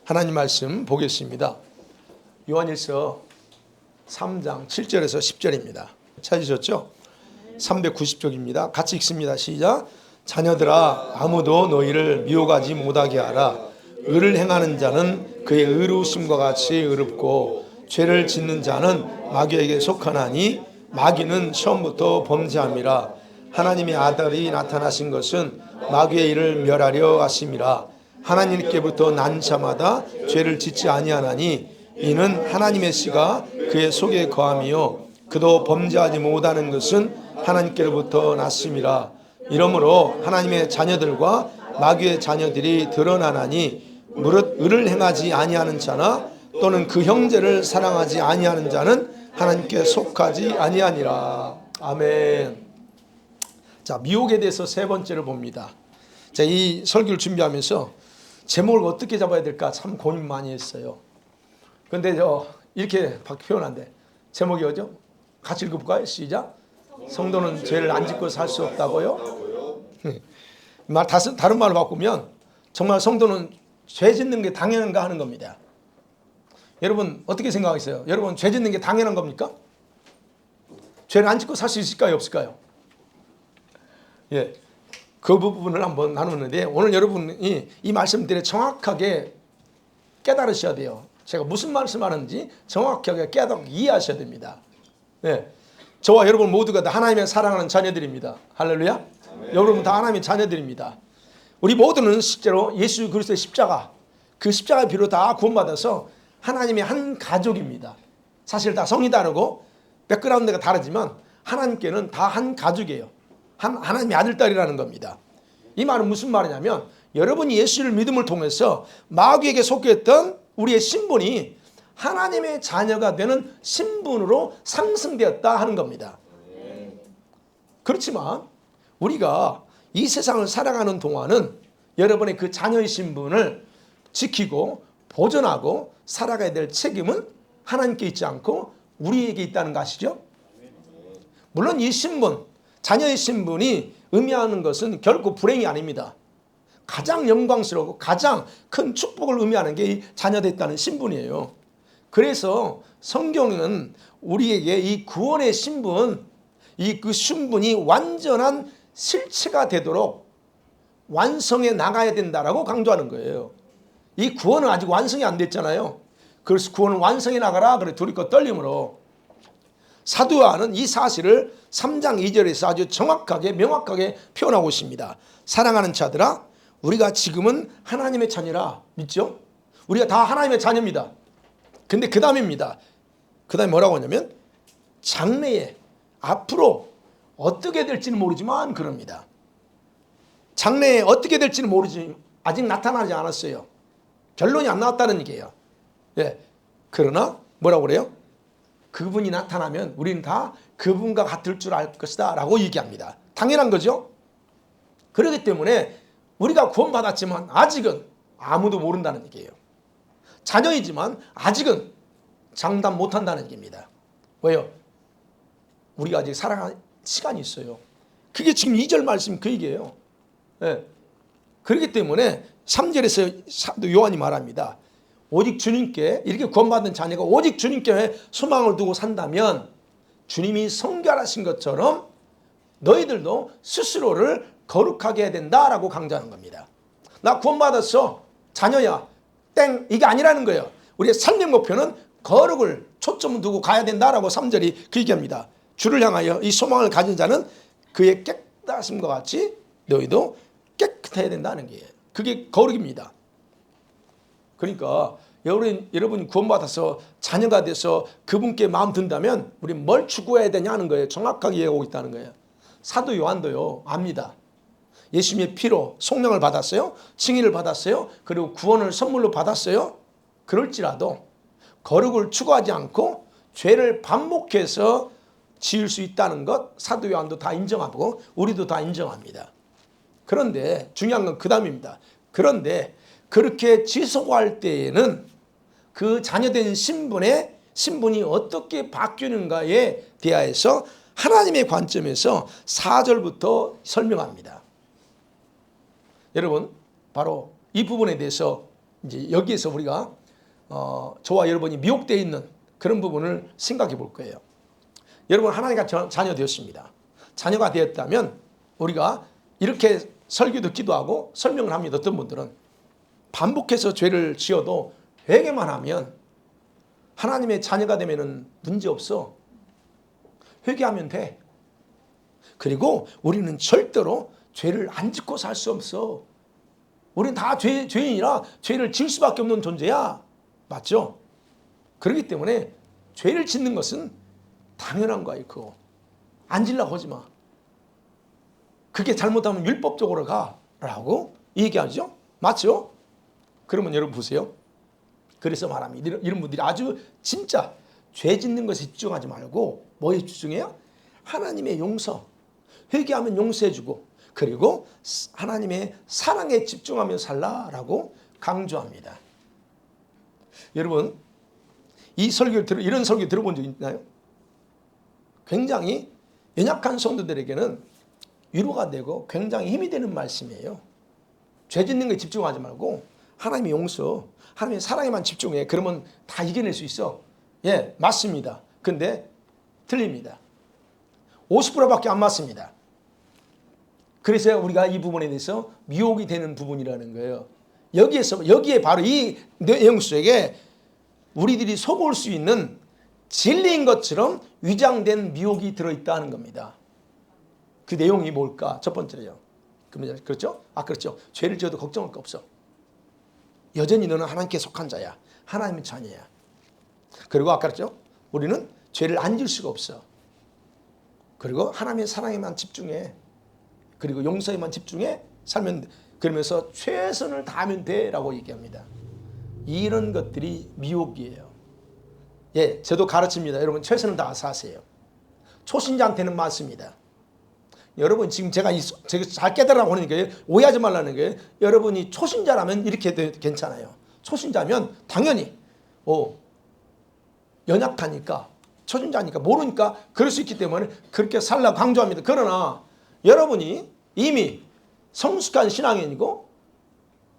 하나님 말씀 보겠습니다. 요한일서 3장 7절에서 10절입니다. 찾으셨죠? 390쪽입니다. 같이 읽습니다. 시작. 자녀들아, 아무도 너희를 미혹하지 못하게 하라. 의를 행하는 자는 그의 의로우심과 같이 의롭고 죄를 짓는 자는 마귀에게 속하나니 마귀는 처음부터 범죄함이라. 하나님의 아들이 나타나신 것은 마귀의 일을 멸하려 하심이라. 하나님께부터 난 자마다 죄를 짓지 아니하나니 이는 하나님의 씨가 그의 속에 거함이요 그도 범죄하지 못하는 것은 하나님께로부터 났음이라. 이러므로 하나님의 자녀들과 마귀의 자녀들이 드러나나니 무릇 의를 행하지 아니하는 자나 또는 그 형제를 사랑하지 아니하는 자는 하나님께 속하지 아니하니라. 아멘. 자, 미혹에 대해서 세 번째를 봅니다. 자, 이 설교를 준비하면서 제목을 어떻게 잡아야 될까 참 고민 많이 했어요. 근데 이렇게 표현한데 제목이 뭐죠? 같이 읽어볼까요? 시작. 성도는 죄를 안 짓고 살 수 없다고요? 다른 말로 바꾸면 정말 성도는 죄 짓는 게 당연한가 하는 겁니다. 여러분 어떻게 생각하세요? 여러분 죄 짓는 게 당연한 겁니까? 죄를 안 짓고 살 수 있을까요? 없을까요? 예, 그 부분을 한번 나누는데 오늘 여러분이 이 말씀들을 정확하게 깨달으셔야 돼요. 제가 무슨 말씀하는지 정확하게 깨닫고 이해하셔야 됩니다. 예, 저와 여러분 모두가 다 하나님의 사랑하는 자녀들입니다. 할렐루야. 여러분 다 하나님의 자녀들입니다. 우리 모두는 실제로 예수 그리스도의 십자가, 그 십자가의 피로 다 구원받아서 하나님의 한 가족입니다. 사실 다 성이 다르고 백그라운드가 다르지만 하나님께는 다 한 가족이에요. 하나님의 아들딸이라는 겁니다. 이 말은 무슨 말이냐면 여러분이 예수를 믿음을 통해서 마귀에게 속했던 우리의 신분이 하나님의 자녀가 되는 신분으로 상승되었다 하는 겁니다. 그렇지만 우리가 이 세상을 살아가는 동안은 여러분의 그 자녀의 신분을 지키고 보존하고 살아가야 될 책임은 하나님께 있지 않고 우리에게 있다는 거 아시죠? 물론 이 신분, 자녀의 신분이 의미하는 것은 결코 불행이 아닙니다. 가장 영광스럽고 가장 큰 축복을 의미하는 게 이 자녀됐다는 신분이에요. 그래서 성경은 우리에게 이 구원의 신분, 그 신분이 완전한 실체가 되도록 완성해 나가야 된다라고 강조하는 거예요. 이 구원은 아직 완성이 안 됐잖아요. 그래서 구원을 완성해 나가라. 그래 두렵고 떨림으로. 사도 요한은 이 사실을 3장 2절에서 아주 정확하게 명확하게 표현하고 있습니다. 사랑하는 자들아, 우리가 지금은 하나님의 자녀라. 믿죠? 우리가 다 하나님의 자녀입니다. 근데 그 다음입니다. 그 다음에 뭐라고 하냐면 장래에 앞으로 어떻게 될지는 모르지만 그럽니다. 장래에 어떻게 될지는 모르지 아직 나타나지 않았어요. 결론이 안 나왔다는 얘기예요. 예. 그러나 뭐라고 그래요? 그분이 나타나면 우리는 다 그분과 같을 줄 알 것이다 라고 얘기합니다. 당연한 거죠. 그렇기 때문에 우리가 구원받았지만 아직은 아무도 모른다는 얘기예요. 자녀이지만 아직은 장담 못한다는 얘기입니다. 왜요? 우리가 아직 살아갈 시간이 있어요. 그게 지금 2절 말씀 그 얘기예요. 네. 그렇기 때문에 3절에서 사도 요한이 말합니다. 오직 주님께, 이렇게 구원받은 자녀가 오직 주님께 소망을 두고 산다면 주님이 성결하신 것처럼 너희들도 스스로를 거룩하게 해야 된다라고 강조하는 겁니다. 나 구원받았어. 자녀야. 땡. 이게 아니라는 거예요. 우리의 삶의 목표는 거룩을 초점을 두고 가야 된다라고 3절이 그 얘기합니다. 주를 향하여 이 소망을 가진 자는 그의 깨끗하심과 같이 너희도 깨끗해야 된다는 게 그게 거룩입니다. 그러니까 여러분이 구원받아서 자녀가 돼서 그분께 마음 든다면 우리 뭘 추구해야 되냐 하는 거예요. 정확하게 이해하고 있다는 거예요. 사도 요한도요 압니다. 예수님의 피로 속량을 받았어요. 칭의를 받았어요. 그리고 구원을 선물로 받았어요. 그럴지라도 거룩을 추구하지 않고 죄를 반복해서 지을 수 있다는 것 사도 요한도 다 인정하고 우리도 다 인정합니다. 그런데 중요한 건 그 다음입니다. 그런데 그렇게 지속할 때에는 그 자녀된 신분이 어떻게 바뀌는가에 대하여서 하나님의 관점에서 4절부터 설명합니다. 여러분 바로 이 부분에 대해서 이제 여기에서 우리가 저와 여러분이 미혹되어 있는 그런 부분을 생각해 볼 거예요. 여러분 하나님과 자녀 되었습니다. 자녀가 되었다면 우리가 이렇게 설교 듣기도 하고 설명을 합니다. 어떤 분들은 반복해서 죄를 지어도 회개만 하면 하나님의 자녀가 되면은 문제 없어. 회개하면 돼. 그리고 우리는 절대로 죄를 안 짓고 살 수 없어. 우리는 다 죄인이라 죄를 지을 수밖에 없는 존재야. 맞죠? 그렇기 때문에 죄를 짓는 것은 당연한 거야. 그거 안 지려고 하지 마. 그게 잘못하면 율법적으로 가라고 얘기하죠. 맞죠? 그러면 여러분 보세요. 그래서 말합니다. 이런 분들이 아주 진짜 죄 짓는 것에 집중하지 말고 뭐에 집중해요? 하나님의 용서. 회개하면 용서해주고 그리고 하나님의 사랑에 집중하며 살라라고 강조합니다. 여러분 이런 설교 들어본 적 있나요? 굉장히 연약한 성도들에게는 위로가 되고 굉장히 힘이 되는 말씀이에요. 죄 짓는 것에 집중하지 말고 하나님의 용서, 하나님의 사랑에만 집중해. 그러면 다 이겨낼 수 있어. 예, 맞습니다. 근데 틀립니다. 50%밖에 안 맞습니다. 그래서 우리가 이 부분에 대해서 미혹이 되는 부분이라는 거예요. 여기에 바로 이 내용 속에 우리들이 속을 수 있는 진리인 것처럼 위장된 미혹이 들어있다는 겁니다. 그 내용이 뭘까? 첫 번째로요. 그렇죠? 그렇죠. 죄를 지어도 걱정할 거 없어. 여전히 너는 하나님께 속한 자야. 하나님의 자녀야. 그리고 아까 그랬죠? 우리는 죄를 안 지을 수가 없어. 그리고 하나님의 사랑에만 집중해. 그리고 용서에만 집중해 살면 돼. 그러면서 최선을 다하면 돼라고 얘기합니다. 이런 것들이 미혹이에요. 예, 저도 가르칩니다. 여러분 최선을 다해서 하세요. 초신자한테는 맞습니다. 여러분 지금 제가 잘 깨달으라고 하는 게 오해하지 말라는 게 여러분이 초신자라면 이렇게 해도 괜찮아요. 초신자면 당연히 연약하니까 초신자니까 모르니까 그럴 수 있기 때문에 그렇게 살라고 강조합니다. 그러나 여러분이 이미 성숙한 신앙인이고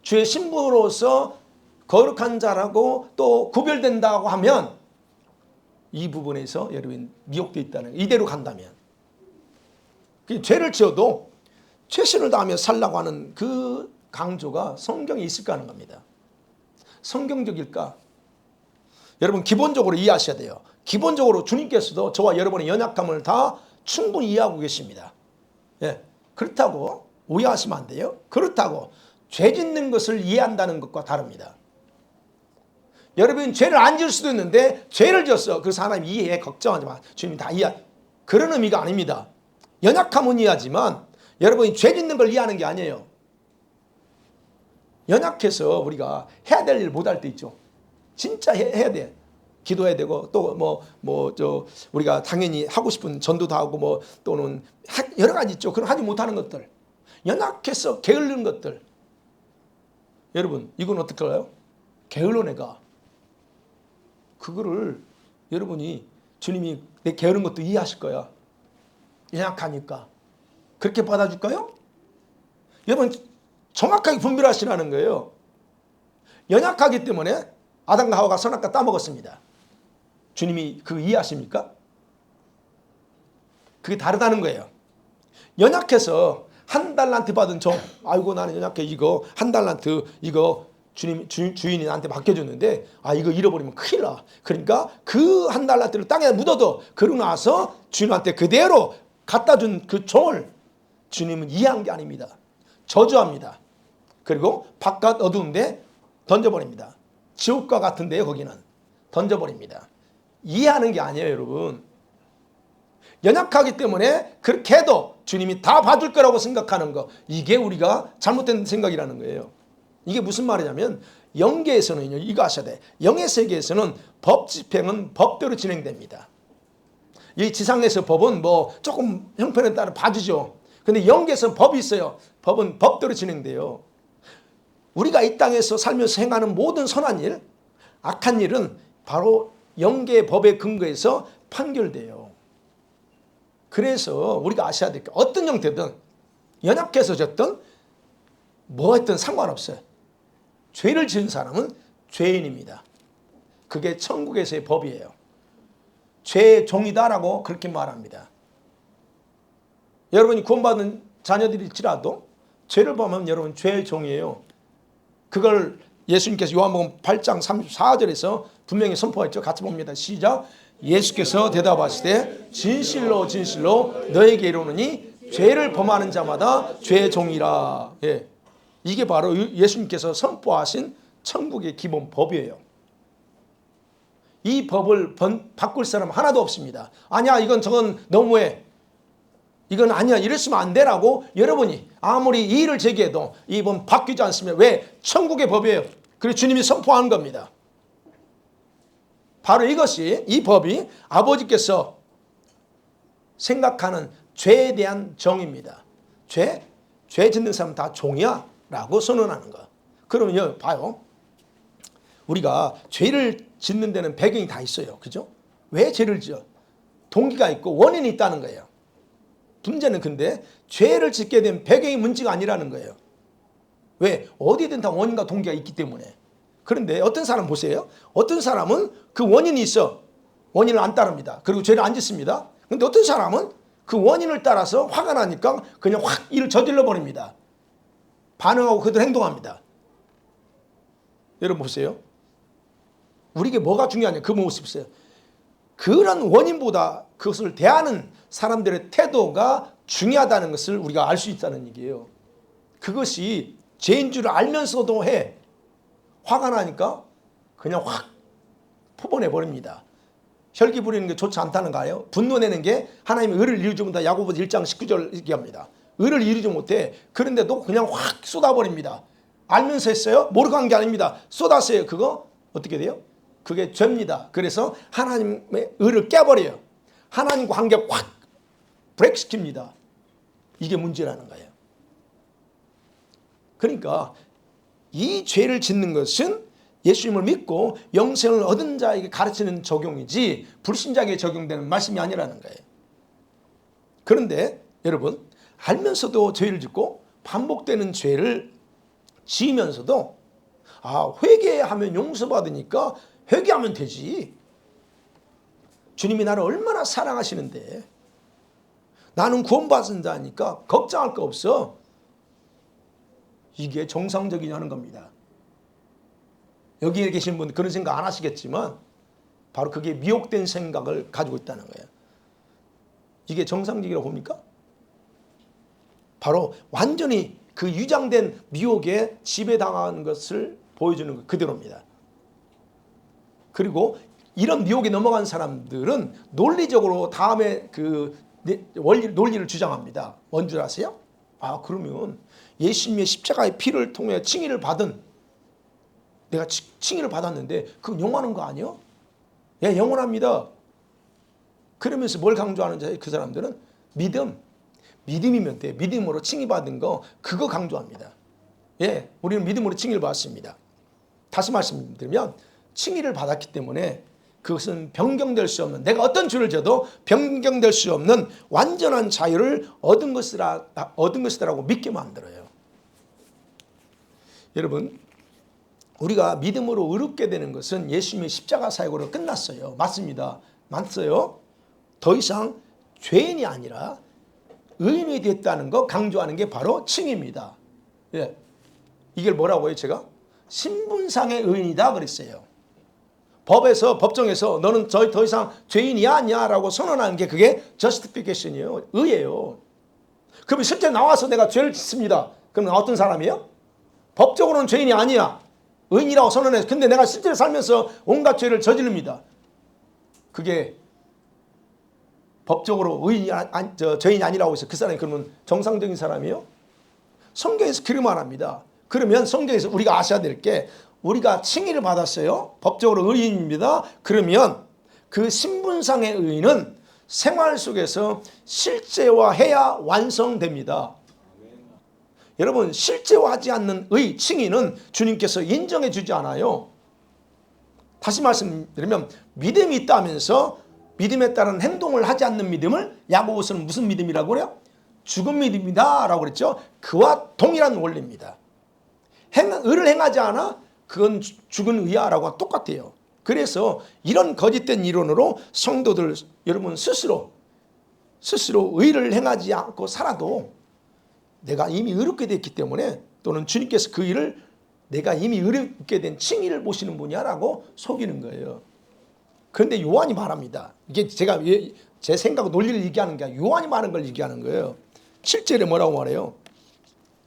주의 신부로서 거룩한 자라고 또 구별된다고 하면 이 부분에서 여러분 미혹되어 있다는 거예요. 이대로 간다면 죄를 지어도 최선을 다하며 살라고 하는 그 강조가 성경에 있을까 하는 겁니다. 성경적일까? 여러분 기본적으로 이해하셔야 돼요. 기본적으로 주님께서도 저와 여러분의 연약함을 다 충분히 이해하고 계십니다. 예, 그렇다고 오해하시면 안 돼요. 그렇다고 죄 짓는 것을 이해한다는 것과 다릅니다. 여러분 죄를 안 지을 수도 있는데 죄를 지었어. 그래서 하나님 이해해. 걱정하지 마. 주님이 다 이해. 그런 의미가 아닙니다. 연약함은 이해하지만 여러분이 죄 짓는 걸 이해하는 게 아니에요. 연약해서 우리가 해야 될 일 못 할 때 있죠. 진짜 해야 돼. 기도해야 되고 또 우리가 당연히 하고 싶은 전도도 하고 또는 여러 가지 있죠. 그런 하지 못하는 것들. 연약해서 게으른 것들. 여러분 이건 어떻게 할까요? 게을러 내가. 그거를 여러분이 주님이 내 게으른 것도 이해하실 거야. 연약하니까. 그렇게 받아줄까요? 여러분 정확하게 분별하시라는 거예요. 연약하기 때문에 아담과 하와가 선악과 따먹었습니다. 주님이 그거 이해하십니까? 그게 다르다는 거예요. 연약해서 한 달란트 받은 종, 아이고 나는 연약해 이거 한 달란트 이거 주인이 나한테 맡겨줬는데 이거 잃어버리면 큰일 나. 그러니까 그 한 달란트를 땅에 묻어둬. 그러고 나서 주인한테 그대로 갖다 준 그 종을 주님은 이해한 게 아닙니다. 저주합니다. 그리고 바깥 어두운데 던져버립니다. 지옥과 같은데요. 거기는 던져버립니다. 이해하는 게 아니에요. 여러분. 연약하기 때문에 그렇게 해도 주님이 다 봐줄 거라고 생각하는 거, 이게 우리가 잘못된 생각이라는 거예요. 이게 무슨 말이냐면 영계에서는요, 이거 아셔야 돼. 영의 세계에서는 법 집행은 법대로 진행됩니다. 이 지상에서 법은 조금 형편에 따라 봐주죠. 근데 영계에서는 법이 있어요. 법은 법대로 진행돼요. 우리가 이 땅에서 살면서 행하는 모든 선한 일, 악한 일은 바로 영계의 법에 근거해서 판결돼요. 그래서 우리가 아셔야 될 게 어떤 형태든 연약해서 졌든 뭐 했든 상관없어요. 죄를 지은 사람은 죄인입니다. 그게 천국에서의 법이에요. 죄의 종이다라고 그렇게 말합니다. 여러분이 구원받은 자녀들일지라도 죄를 범하면 여러분 죄의 종이에요. 그걸 예수님께서 요한복음 8장 34절에서 분명히 선포했죠. 같이 봅니다. 시작. 예수께서 대답하시되 진실로 진실로 너에게 이르노니 죄를 범하는 자마다 죄의 종이라. 예. 이게 바로 예수님께서 선포하신 천국의 기본 법이에요. 이 법을 바꿀 사람 하나도 없습니다. 아니야, 이건 저건 너무해. 이건 아니야, 이랬으면 안 되라고 여러분이 아무리 이의를 제기해도 이 법 바뀌지 않습니다. 왜? 천국의 법이에요. 그리고 주님이 선포한 겁니다. 바로 이것이, 이 법이 아버지께서 생각하는 죄에 대한 정의입니다. 죄 짓는 사람 다 종이야 라고 선언하는 거. 그러면 봐요. 우리가 죄를 짓는 데는 배경이 다 있어요. 그죠? 왜 죄를 지어? 동기가 있고 원인이 있다는 거예요. 문제는 근데 죄를 짓게 된 배경이 문제가 아니라는 거예요. 왜? 어디든 다 원인과 동기가 있기 때문에. 그런데 어떤 사람 보세요. 어떤 사람은 그 원인이 있어. 원인을 안 따릅니다. 그리고 죄를 안 짓습니다. 그런데 어떤 사람은 그 원인을 따라서 화가 나니까 그냥 확 일을 저질러 버립니다. 반응하고 그대로 행동합니다. 여러분 보세요. 우리에게 뭐가 중요하냐, 그 모습이세요. 그런 원인보다 그것을 대하는 사람들의 태도가 중요하다는 것을 우리가 알 수 있다는 얘기예요. 그것이 죄인 줄 알면서도 화가 나니까 그냥 확 퍼버내 버립니다. 혈기 부리는 게 좋지 않다는 거예요. 분노내는 게 하나님의 의를 이루지 못한다. 야고보서 1장 19절 얘기합니다. 의를 이루지 못해. 그런데도 그냥 확 쏟아버립니다. 알면서 했어요? 모르고 한 게 아닙니다. 쏟았어요. 그거 어떻게 돼요? 그게 죄입니다. 그래서 하나님의 의를 깨버려요. 하나님과 관계 확 브레이크 시킵니다. 이게 문제라는 거예요. 그러니까 이 죄를 짓는 것은 예수님을 믿고 영생을 얻은 자에게 가르치는 적용이지 불신자에게 적용되는 말씀이 아니라는 거예요. 그런데 여러분, 알면서도 죄를 짓고 반복되는 죄를 지으면서도 회개하면 용서받으니까 회개하면 되지. 주님이 나를 얼마나 사랑하시는데 나는 구원받은 자니까 걱정할 거 없어. 이게 정상적이냐는 겁니다. 여기에 계신 분들 그런 생각 안 하시겠지만 바로 그게 미혹된 생각을 가지고 있다는 거예요. 이게 정상적이라고 봅니까? 바로 완전히 그 유장된 미혹에 지배당한 것을 보여주는 것 그대로입니다. 그리고 이런 미혹에 넘어간 사람들은 논리적으로 다음에 그 논리를 주장합니다. 뭔 줄 아세요? 그러면 예수님의 십자가의 피를 통해 칭의를 받은, 내가 칭의를 받았는데 그건 영원한 거 아니에요? 예, 영원합니다. 그러면서 뭘 강조하는 자예요? 그 사람들은 믿음이면 돼. 믿음으로 칭의받은 거 그거 강조합니다. 예, 우리는 믿음으로 칭의를 받았습니다. 다시 말씀드리면 칭의를 받았기 때문에 그것은 변경될 수 없는, 내가 어떤 죄를 져도 변경될 수 없는 완전한 자유를 얻은 것이라고 믿게 만들어요. 여러분, 우리가 믿음으로 의롭게 되는 것은 예수님의 십자가 사역으로 끝났어요. 맞습니다. 맞어요. 더 이상 죄인이 아니라 의인이 됐다는 거 강조하는 게 바로 칭의입니다. 예. 이걸 뭐라고 해요? 제가 신분상의 의인이다 그랬어요. 법정에서 너는 더 이상 죄인이야 아니야라고 선언하는 게 그게 justification이에요. 의예요. 그럼 실제 나와서 내가 죄를 짓습니다. 그럼 어떤 사람이에요? 법적으로는 죄인이 아니야. 의인이라고 선언해서. 근데 내가 실제로 살면서 온갖 죄를 저지릅니다. 그게 법적으로 죄인이 아니라고 해서 그 사람이 그러면 정상적인 사람이에요? 성경에서 그렇게 말합니다. 그러면 성경에서 우리가 아셔야 될 게, 우리가 칭의를 받았어요. 법적으로 의인입니다. 그러면 그 신분상의 의인은 생활 속에서 실제화해야 완성됩니다. 여러분, 실제화하지 않는 칭의는 주님께서 인정해 주지 않아요. 다시 말씀드리면 믿음이 있다면서 믿음에 따른 행동을 하지 않는 믿음을 야고보서는 무슨 믿음이라고 그래요? 죽은 믿음이다 라고 그랬죠. 그와 동일한 원리입니다. 의를 행하지 않아? 그건 죽은 의야라고 똑같아요. 그래서 이런 거짓된 이론으로 성도들 여러분 스스로 의를 행하지 않고 살아도 내가 이미 의롭게 됐기 때문에 또는 주님께서 그 일을 내가 이미 의롭게 된 칭의를 보시는 분이야 라고 속이는 거예요. 그런데 요한이 말합니다. 이게 제가 제 생각 논리를 얘기하는 게 아니라 요한이 말하는 걸 얘기하는 거예요. 7절에 뭐라고 말해요?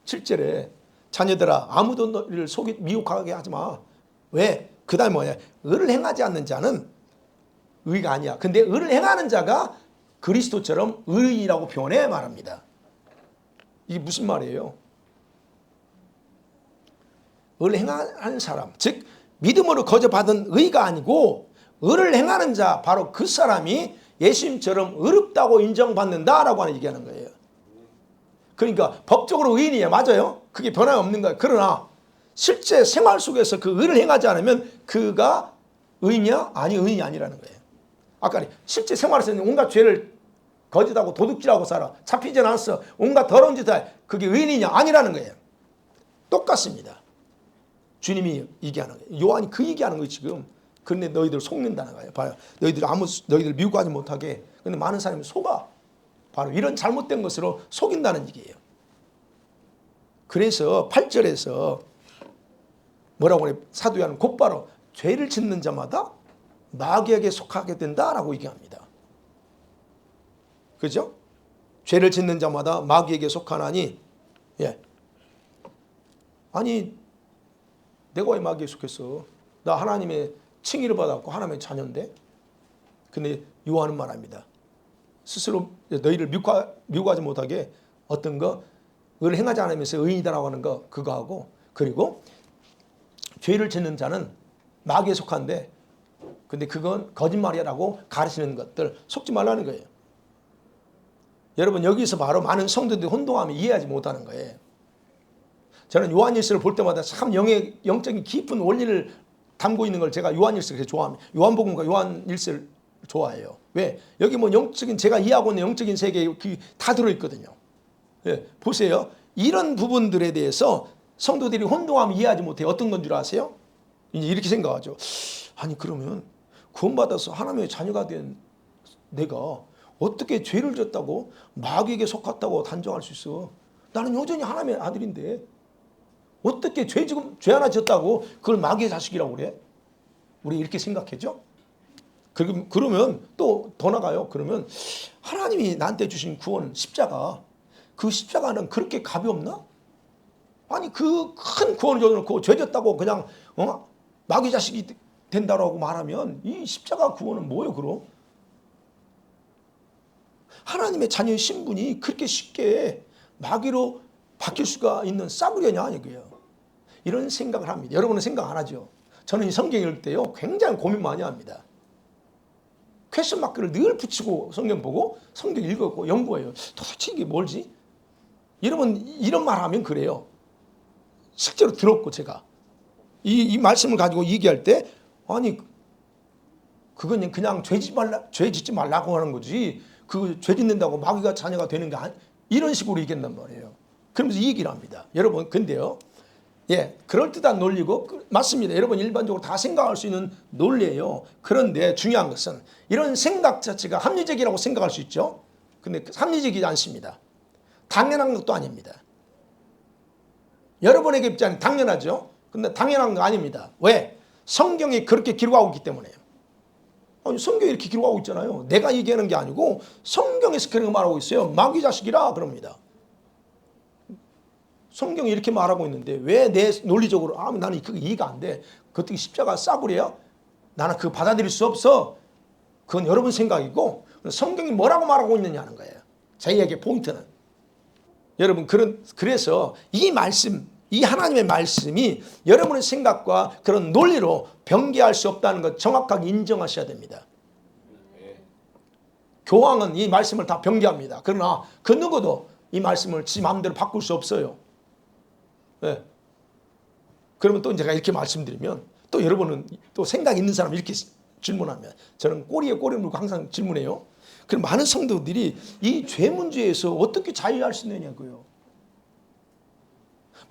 7절에 자녀들아 아무도 너를 미혹하게 하지 마. 왜? 그 다음에 뭐냐? 의를 행하지 않는 자는 의가 아니야. 근데 의를 행하는 자가 그리스도처럼 의인이라고 표현해 말합니다. 이게 무슨 말이에요? 의를 행하는 사람, 즉 믿음으로 거저받은 의가 아니고 의를 행하는 자, 바로 그 사람이 예수님처럼 의롭다고 인정받는다라고 얘기하는 거예요. 그러니까 법적으로 의인이에요. 맞아요. 그게 변함없는 거예요. 그러나 실제 생활 속에서 그 의를 행하지 않으면 그가 의인이야? 아니, 의인이 아니라는 거예요. 아까 실제 생활에서는 온갖 죄를 거짓하고 도둑질하고 살아. 잡히진 않았어. 온갖 더러운 짓 다. 그게 의인이냐? 아니라는 거예요. 똑같습니다. 주님이 얘기하는 거예요. 요한이 그 얘기하는 거예요, 지금. 그런데 너희들 속는다는 거예요. 봐요. 너희들 미혹하지 못하게. 근데 많은 사람이 속아. 바로 이런 잘못된 것으로 속인다는 얘기예요. 그래서 8절에서 뭐라고 그래? 사도 요한은 곧바로 죄를 짓는 자마다 마귀에게 속하게 된다라고 얘기합니다. 그죠? 죄를 짓는 자마다 마귀에게 속하나니, 예. 아니, 내가 왜 마귀에 속했어? 나 하나님의 칭의를 받았고 하나님의 자녀인데? 근데 요한은 말합니다. 스스로 너희를 미혹하지 못하게 어떤 거, 의를 행하지 않으면서 의인이다라고 하는 거, 그거 하고, 그리고 죄를 짓는 자는 마귀에 속한데, 근데 그건 거짓말이라고 가르치는 것들 속지 말라는 거예요. 여러분, 여기서 바로 많은 성도들이 혼동하며 이해하지 못하는 거예요. 저는 요한일서를 볼 때마다 참 영적인 깊은 원리를 담고 있는 걸 제가 요한일서를 그렇게 좋아합니다. 요한복음과 요한일서를 좋아해요. 왜? 여기 뭐 영적인, 제가 이해하고 있는 영적인 세계에 다 들어있거든요. 예, 보세요. 이런 부분들에 대해서 성도들이 혼동하며 이해하지 못해요. 어떤 건 줄 아세요? 이제 이렇게 생각하죠. 아니, 그러면 구원받아서 하나님의 자녀가 된 내가 어떻게 죄를 졌다고 마귀에게 속았다고 단정할 수 있어? 나는 여전히 하나님의 아들인데 어떻게 죄 하나 졌다고 그걸 마귀의 자식이라고 그래? 우리 이렇게 생각하죠? 그러면 또 더 나가요. 그러면 하나님이 나한테 주신 구원 십자가, 그 십자가는 그렇게 값이 없나? 아니, 그 큰 구원을 줘놓고 죄 졌다고 그냥 마귀 자식이 된다라고 말하면 이 십자가 구원은 뭐예요, 그럼? 하나님의 자녀의 신분이 그렇게 쉽게 마귀로 바뀔 수가 있는 싸구려냐 이거예요. 이런 생각을 합니다. 여러분은 생각 안 하죠? 저는 이 성경 읽을 때요 굉장히 고민 많이 합니다. 퀘스천 마크를 늘 붙이고 성경 보고 성경 읽었고 연구해요. 도대체 이게 뭘지? 여러분 이런 말 하면 그래요. 실제로 들었고 제가 이 말씀을 가지고 얘기할 때 아니 그건 그냥 죄 짓지 말라고 하는 거지 그 죄 짓는다고 마귀가 자녀가 되는 게 이런 식으로 얘기한단 말이에요. 그러면서 이 얘기를 합니다. 여러분 근데요. 예, 그럴듯한 논리고 맞습니다. 여러분 일반적으로 다 생각할 수 있는 논리예요. 그런데 중요한 것은 이런 생각 자체가 합리적이라고 생각할 수 있죠. 근데 합리적이지 않습니다. 당연한 것도 아닙니다. 여러분에게 입장은 당연하죠. 근데 당연한 거 아닙니다. 왜? 성경이 그렇게 기록하고 있기 때문에요. 아니, 성경이 이렇게 기록하고 있잖아요. 내가 얘기하는 게 아니고 성경에서 그렇게 말하고 있어요. 마귀 자식이라 그럽니다. 성경이 이렇게 말하고 있는데 왜 내 논리적으로 나는 그게 이해가 안 돼. 그것도 십자가 싸구려야? 나는 그거 받아들일 수 없어. 그건 여러분 생각이고 성경이 뭐라고 말하고 있느냐는 거예요. 저희에게 포인트는. 여러분 그래서 이 말씀, 이 하나님의 말씀이 여러분의 생각과 그런 논리로 변개할 수 없다는 것 정확하게 인정하셔야 됩니다. 교황은 이 말씀을 다 변개합니다. 그러나 그 누구도 이 말씀을 지 마음대로 바꿀 수 없어요. 네. 그러면 또 제가 이렇게 말씀드리면 또 여러분은 또 생각 있는 사람 이렇게 질문하면 저는 꼬리에 꼬리 물고 항상 질문해요. 그럼 많은 성도들이 이 죄 문제에서 어떻게 자유할 수 있느냐고요.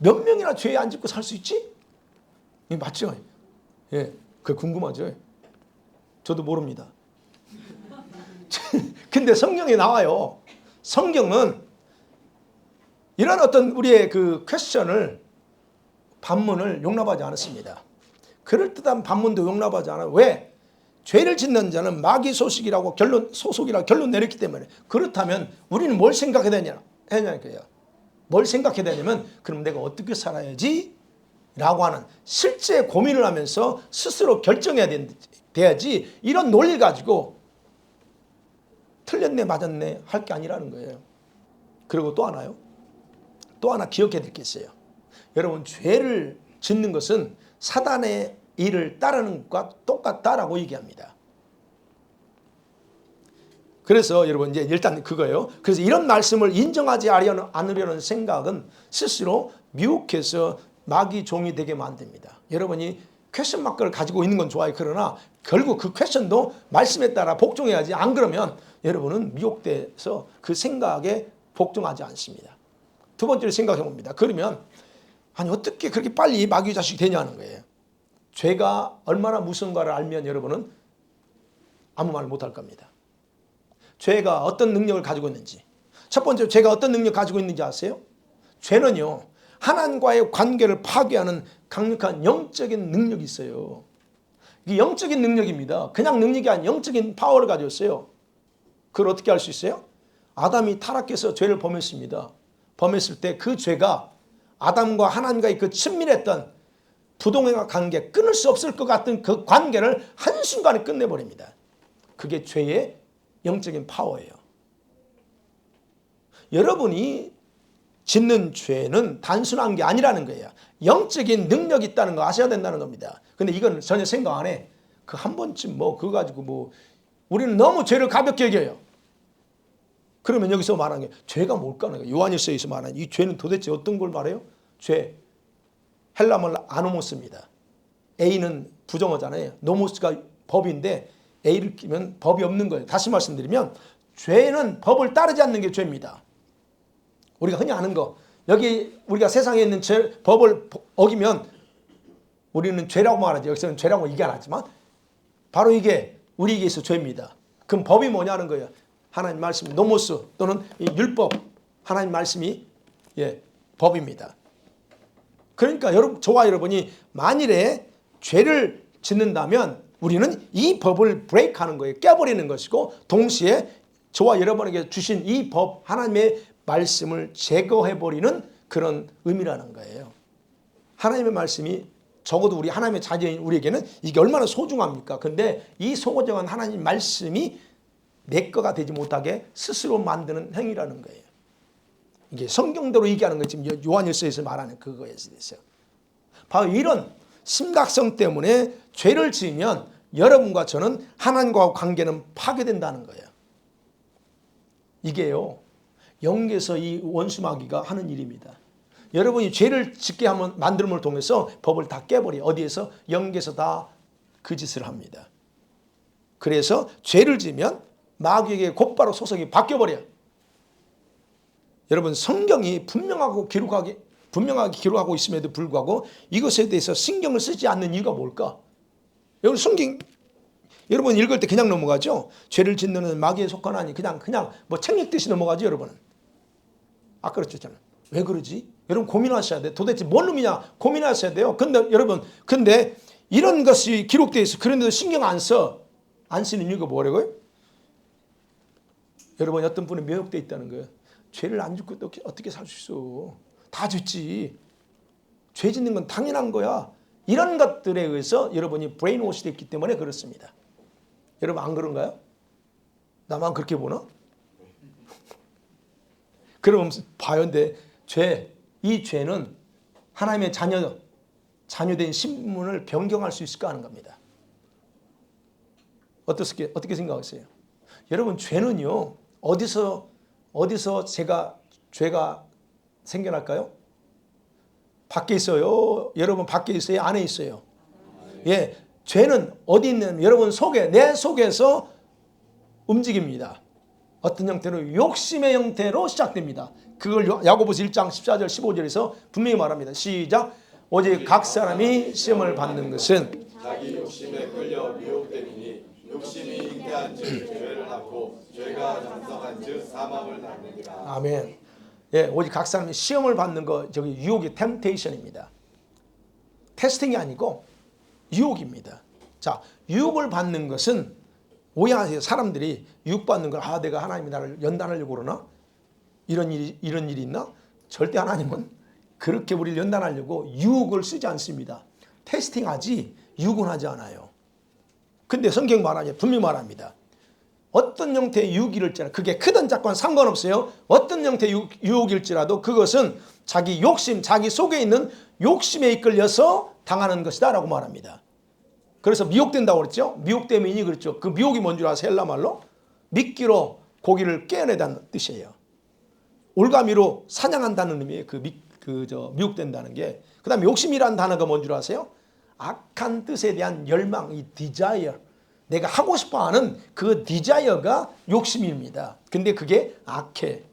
몇 명이나 죄에 안 짓고 살 수 있지? 맞죠? 예, 그게 궁금하죠? 저도 모릅니다. 근데 성경에 나와요. 성경은 이런 어떤 우리의 그 퀘스천을, 반문을 용납하지 않았습니다. 그럴듯한 반문도 용납하지 않아요. 왜? 죄를 짓는 자는 마귀 소속이라고 결론 내렸기 때문에. 그렇다면 우리는 뭘 생각해야 되냐고요. 뭘 생각해야 되냐면, 그럼 내가 어떻게 살아야지? 라고 하는 실제 고민을 하면서 스스로 결정해야 돼야지, 이런 논리를 가지고 틀렸네 맞았네 할 게 아니라는 거예요. 그리고 또 하나요. 또 하나 기억해야 될 게 있어요. 여러분, 죄를 짓는 것은 사단의 일을 따르는 것과 똑같다라고 얘기합니다. 그래서 여러분, 이제 일단 그거예요. 그래서 이런 말씀을 인정하지 않으려는 생각은 스스로 미혹해서 마귀 종이 되게 만듭니다. 여러분이 퀘션 마크를 가지고 있는 건 좋아요. 그러나 결국 그 퀘션도 말씀에 따라 복종해야지, 안 그러면 여러분은 미혹돼서 그 생각에 복종하지 않습니다. 두 번째로 생각해 봅니다. 그러면 아니 어떻게 그렇게 빨리 마귀 자식이 되냐는 거예요. 죄가 얼마나 무서운가를 알면 여러분은 아무 말 못할 겁니다. 죄가 어떤 능력을 가지고 있는지. 첫 번째로 죄가 어떤 능력을 가지고 있는지 아세요? 죄는요, 하나님과의 관계를 파괴하는 강력한 영적인 능력이 있어요. 이게 영적인 능력입니다. 그냥 능력이 아닌 영적인 파워를 가지고 있어요. 그걸 어떻게 알 수 있어요? 아담이 타락해서 죄를 범했습니다. 범했을 때 그 죄가 아담과 하나님과의 그 친밀했던 부동행과 관계, 끊을 수 없을 것 같은 그 관계를 한순간에 끝내버립니다. 그게 죄의 영적인 파워예요. 여러분이 짓는 죄는 단순한 게 아니라는 거예요. 영적인 능력이 있다는 거 아셔야 된다는 겁니다. 근데 이건 전혀 생각 안 해. 그 한 번쯤 그거 가지고 우리는 너무 죄를 가볍게 여겨요. 그러면 여기서 말하는 게 죄가 뭘까? 요한일서에서 말하는 이 죄는 도대체 어떤 걸 말해요? 죄. 헬라말 아노모스입니다. A는 부정어잖아요. 노모스가 법인데 A를 끼면 법이 없는 거예요. 다시 말씀드리면 죄는 법을 따르지 않는 게 죄입니다. 우리가 흔히 아는 거, 여기 우리가 세상에 있는 법을 어기면 우리는 죄라고 말하죠. 여기서는 죄라고 얘기 안 하지만 바로 이게 우리에게 있어 죄입니다. 그럼 법이 뭐냐는 거예요. 하나님 말씀, 노모스 또는 이 율법, 하나님 말씀이 법입니다. 그러니까 저와 여러분이 만일에 죄를 짓는다면 우리는 이 법을 브레이크하는 거예요. 깨버리는 것이고, 동시에 저와 여러분에게 주신 이 법, 하나님의 말씀을 제거해버리는 그런 의미라는 거예요. 하나님의 말씀이 적어도 우리 하나님의 자녀인 우리에게는 이게 얼마나 소중합니까? 근데 이 소중한 하나님 말씀이 내 거가 되지 못하게 스스로 만드는 행위라는 거예요. 이게 성경대로 얘기하는 거 지금 요한일서에서 말하는 그거에 대해서. 바로 이런 심각성 때문에 죄를 지으면 여러분과 저는 하나님과 관계는 파괴된다는 거예요. 이게요, 영계에서 이 원수마귀가 하는 일입니다. 여러분이 죄를 짓게 하면 만듦을 통해서 법을 다 깨버려. 어디에서? 영계에서 다 그 짓을 합니다. 그래서 죄를 지으면 마귀에게 곧바로 소속이 바뀌어버려요. 여러분, 성경이 분명하게 기록하고 있음에도 불구하고 이것에 대해서 신경을 쓰지 않는 이유가 뭘까? 여러분, 성경 여러분 읽을 때 그냥 넘어가죠. 죄를 짓는 마귀에 속하나니 그냥 뭐 책 읽듯이 넘어가죠. 여러분은 아까 그랬잖아요. 왜 그러지? 여러분 고민하셔야 돼. 도대체 뭔 놈이냐 고민하셔야 돼요. 근데 여러분, 이런 것이 기록되어 있어. 그런데도 신경 안 쓰는 이유가 뭐라고요? 여러분, 어떤 분이 매혹되어 있다는 거예요. 죄를 안 짓고 어떻게 살 수 있어? 다 짓지. 죄 짓는 건 당연한 거야. 이런 것들에 의해서 여러분이 브레인워시 됐기 때문에 그렇습니다. 여러분 안 그런가요? 나만 그렇게 보나? 그럼 봐요. 근데 이 죄는 하나님의 자녀된 신분을 변경할 수 있을까 하는 겁니다. 어떻게 생각하세요? 여러분, 죄는요, 어디서 죄가 생겨날까요? 밖에 있어요. 여러분 밖에 있어요? 안에 있어요? 예, 죄는 어디 있는 여러분 내 속에서 움직입니다. 어떤 형태로? 욕심의 형태로 시작됩니다. 그걸 야고보서 1장 14절 15절에서 분명히 말합니다. 시작. 오직 각 사람이 시험을 받는 것은 자기 욕심에 끌려 미혹됨이니 욕심이 잉태한즉 죄를 낳고 죄가 장성한즉 사망을 낳느니라. 아멘. 예, 오직 각 사람이 시험을 받는 거 저기 유혹이 템테이션입니다. 테스팅이 아니고 유혹입니다. 자, 유혹을 받는 것은 오해하세요. 사람들이 유혹받는 걸 내가 하나님이 나를 연단하려고 그러나? 이런 일이 있나? 절대 하나님은 그렇게 우리를 연단하려고 유혹을 쓰지 않습니다. 테스팅하지 유혹은 하지 않아요. 근데 성경 말하냐 분명히 말합니다. 어떤 형태의 유혹일지라도 그게 크든 작건 상관없어요. 어떤 형태의 유혹일지라도 그것은 자기 욕심, 자기 속에 있는 욕심에 이끌려서 당하는 것이다 라고 말합니다. 그래서 미혹된다고 그랬죠. 미혹됨이니 그렇죠. 그 미혹이 뭔 줄 아세요? 헬라 말로 미끼로 고기를 깨어내다는 뜻이에요. 올가미로 사냥한다는 의미예요. 미혹된다는 게. 그 다음에 욕심이라는 단어가 뭔 줄 아세요? 악한 뜻에 대한 열망, 이 desire. 내가 하고 싶어하는 그 디자이어가 욕심입니다. 근데 그게 악해.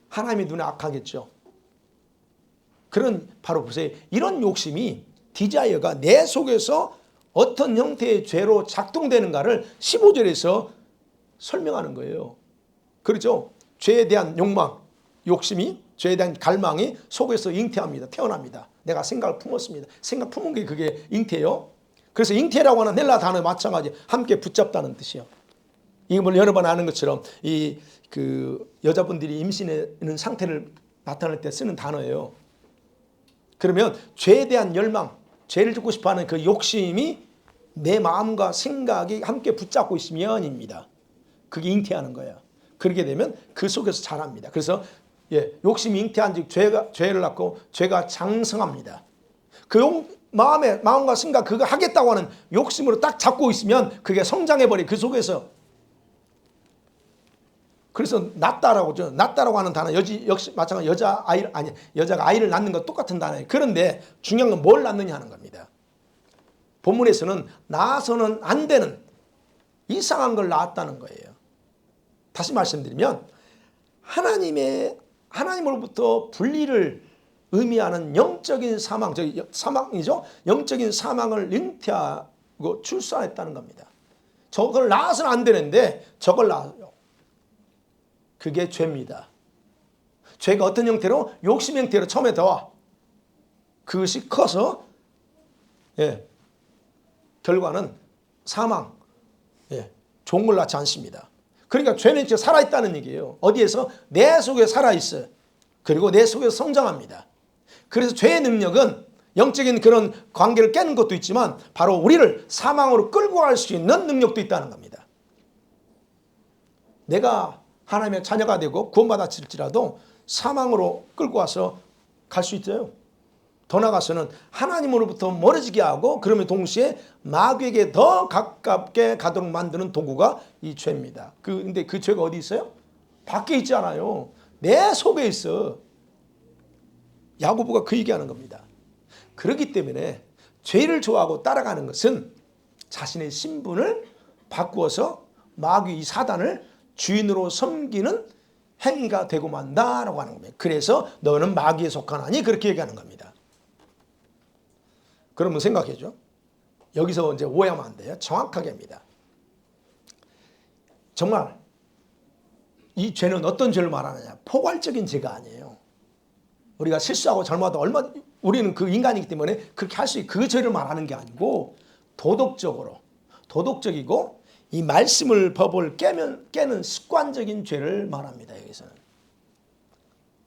하나님의 눈에 악하겠죠. 그런 바로 보세요. 이런 욕심이 디자이어가 내 속에서 어떤 형태의 죄로 작동되는가를 15절에서 설명하는 거예요. 그렇죠? 죄에 대한 욕망, 욕심이 죄에 대한 갈망이 속에서 잉태합니다. 태어납니다. 내가 생각을 품었습니다. 생각 품은 게 그게 잉태예요. 그래서 잉태라고 하는 헬라 단어 마찬가지 함께 붙잡다는 뜻이요. 이걸 여러 번 아는 것처럼 여자분들이 임신하는 상태를 나타낼 때 쓰는 단어예요. 그러면 죄에 대한 열망, 죄를 짓고 싶어하는 그 욕심이 내 마음과 생각이 함께 붙잡고 있으면입니다. 그게 잉태하는 거예요. 그렇게 되면 그 속에서 자랍니다. 그래서 욕심이 잉태한즉 죄를 낳고 죄가 장성합니다. 마음과 생각 그거 하겠다고 하는 욕심으로 딱 잡고 있으면 그게 성장해버려. 그 속에서. 그래서 낳다라고 하는 단어 역시 마찬가지 여자가 아이를 낳는 것 똑같은 단어예요. 그런데 중요한 건 뭘 낳느냐 하는 겁니다. 본문에서는 낳아서는 안 되는 이상한 걸 낳았다는 거예요. 다시 말씀드리면 하나님으로부터 분리를 의미하는 영적인 사망이죠. 영적인 사망을 잉태하고 출산했다는 겁니다. 저걸 낳아서는 안 되는데 저걸 낳아요. 그게 죄입니다. 죄가 어떤 형태로? 욕심 형태로 처음에 나와. 그것이 커서 결과는 사망, 좋은 걸 낳지 않습니다. 그러니까 죄는 진짜 살아있다는 얘기예요. 어디에서? 내 속에 살아있어요. 그리고 내 속에서 성장합니다. 그래서 죄의 능력은 영적인 그런 관계를 깨는 것도 있지만 바로 우리를 사망으로 끌고 갈 수 있는 능력도 있다는 겁니다. 내가 하나님의 자녀가 되고 구원받았을지라도 사망으로 끌고 와서 갈 수 있어요. 더 나아가서는 하나님으로부터 멀어지게 하고 그러면 동시에 마귀에게 더 가깝게 가도록 만드는 도구가 이 죄입니다. 근데 그 죄가 어디 있어요? 밖에 있지 않아요. 내 속에 있어. 야고보가 그 얘기하는 겁니다. 그렇기 때문에 죄를 좋아하고 따라가는 것은 자신의 신분을 바꾸어서 마귀 이 사단을 주인으로 섬기는 행위가 되고 만다라고 하는 겁니다. 그래서 너는 마귀에 속하나니 그렇게 얘기하는 겁니다. 그러면 생각해줘. 여기서 이제 오해하면 안 돼요. 정확하게 합니다. 정말 이 죄는 어떤 죄를 말하느냐? 포괄적인 죄가 아니에요. 우리가 실수하고 잘못하다 우리는 그 인간이기 때문에 그렇게 할 수 있는 그 죄를 말하는 게 아니고 도덕적이고 이 말씀을 법을 깨는 습관적인 죄를 말합니다. 여기서는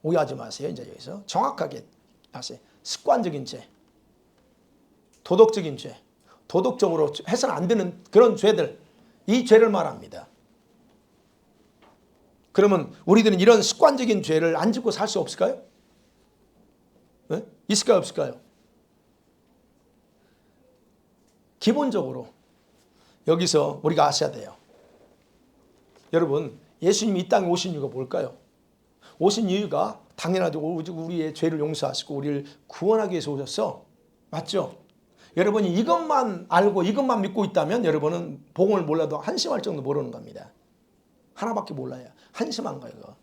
오해하지 마세요. 이제 여기서 정확하게 하세요. 습관적인 죄, 도덕적인 죄, 도덕적으로 해서는 안 되는 그런 죄들, 이 죄를 말합니다. 그러면 우리들은 이런 습관적인 죄를 안 짓고 살 수 없을까요? 네? 있을까요? 없을까요? 기본적으로 여기서 우리가 아셔야 돼요. 여러분, 예수님이 이 땅에 오신 이유가 뭘까요? 오신 이유가 당연하죠. 우리의 죄를 용서하시고 우리를 구원하기 위해서 오셨어. 맞죠? 여러분이 이것만 알고 이것만 믿고 있다면 여러분은 복음을 몰라도 한심할 정도 모르는 겁니다. 하나밖에 몰라요. 한심한 거예요. 그거.